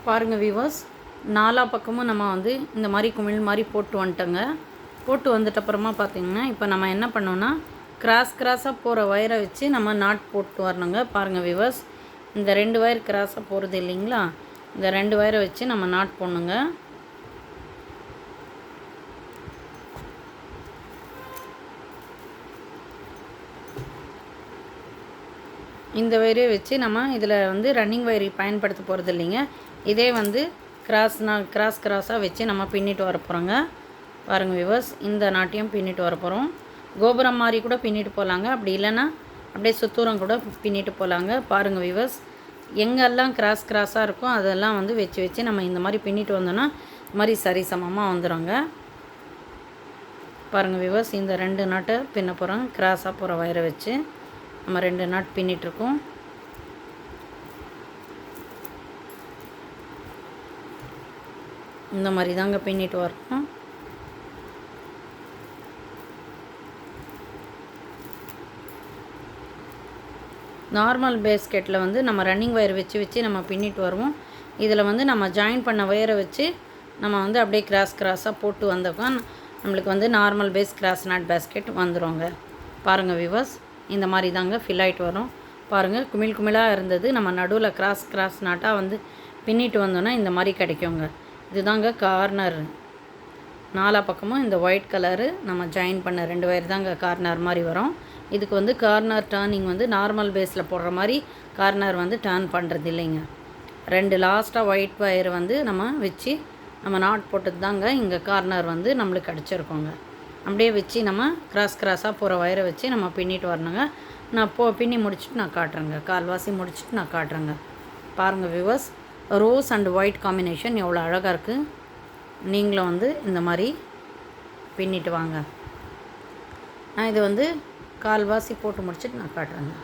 பாருங்கள் வியூவர்ஸ், நாலா பக்கமும் நம்ம வந்து இந்த மாதிரி குமிழ் மாதிரி போட்டு வந்துட்டோங்க. போட்டு வந்துட்டப்புறமா பார்த்திங்கன்னா இப்போ நம்ம என்ன பண்ணோன்னா கிராஸாக போகிற ஒயரை வச்சு நம்ம நாட் போட்டு வரணுங்க. பாருங்கள் வியூவர்ஸ், இந்த 2 ஒயர் கிராஸாக போகிறது இல்லைங்களா, இந்த 2 ஒயரை வச்சு நம்ம நாட் போடணுங்க. இந்த ஒயரே வச்சு நம்ம இதில் வந்து ரன்னிங் ஒயர் பயன்படுத்த போகிறது இல்லைங்க. இதே வந்து கிராஸாக வச்சு நம்ம பின்னிட்டு வர போகிறோங்க. பாருங்கள் வியூவர்ஸ், இந்த நாட்டையும் பின்னிட்டு வர போகிறோம். கோபுரம் மாதிரி கூட பின்னிட்டு போகலாங்க, அப்படி இல்லைன்னா அப்படியே சுத்தூரம் கூட பின்னிட்டு போகலாங்க. பாருங்கள் வியூவர்ஸ், எங்கெல்லாம் கிராஸாக இருக்கும் அதெல்லாம் வந்து வச்சு நம்ம இந்த மாதிரி பின்னிட்டு வந்தோன்னா இந்த மாதிரி சரிசமமாக வந்துடுங்க. பாருங்கள் வியூவர்ஸ், இந்த 2 நாட்டை பின்ன போகிறோம். கிராஸாக போகிற வயரை வச்சு நம்ம 2 நாட் பின்னிட்டுருக்கோம். இந்த மாதிரி தாங்க பின்னிட்டு வரணும். நார்மல் பேஸ்கெட்டில் வந்து நம்ம ரன்னிங் ஒயர் வச்சு நம்ம பின்னிட்டு வருவோம். இதில் வந்து நம்ம ஜாயின் பண்ண ஒயரை வச்சு நம்ம வந்து அப்படியே கிராஸாக போட்டு வந்தோம்னா நம்மளுக்கு வந்து normal base cross knot basket வந்துடுங்க. பாருங்கள் வியூவர்ஸ், இந்த மாதிரி தாங்க ஃபில் ஆகிட்டு வரும். பாருங்கள், குமிழாக இருந்தது நம்ம நடுவில் கிராஸ் நாட்டாக வந்து பின்னிட்டு வந்தோன்னா இந்த மாதிரி கிடைக்குங்க. இதுதாங்க கார்னர். நாலா பக்கமும் இந்த ஒயிட் கலரு நம்ம ஜாயின் பண்ண 2 ஒயர் தாங்க கார்னர் மாதிரி வரும். இதுக்கு வந்து கார்னர் டர்னிங் வந்து நார்மல் பேஸில் போடுற மாதிரி கார்னர் வந்து டர்ன் பண்ணுறது இல்லைங்க. 2 லாஸ்ட்டாக ஒயிட் ஒயர் வந்து நம்ம வச்சு நம்ம நாட் போட்டது தாங்க இங்கே கார்னர் வந்து நம்மளுக்கு கிடச்சிருக்கோங்க. அப்படியே வச்சு நம்ம கிராஸாக போகிற ஒயரை வச்சு நம்ம பின்னிட்டு வரணுங்க. நான் பின்னி முடிச்சுட்டு நான் காட்டுறேங்க. கால்வாசி முடிச்சுட்டு நான் காட்டுறேங்க. பாருங்கள் viewers, rose and white combination எவ்வளோ அழகாக இருக்குது. நீங்களும் வந்து இந்த மாதிரி பின்னிட்டு வாங்க. நான் இது வந்து கால்வாசி போட்டு முடிச்சுட்டு நான் காட்டுறேங்க.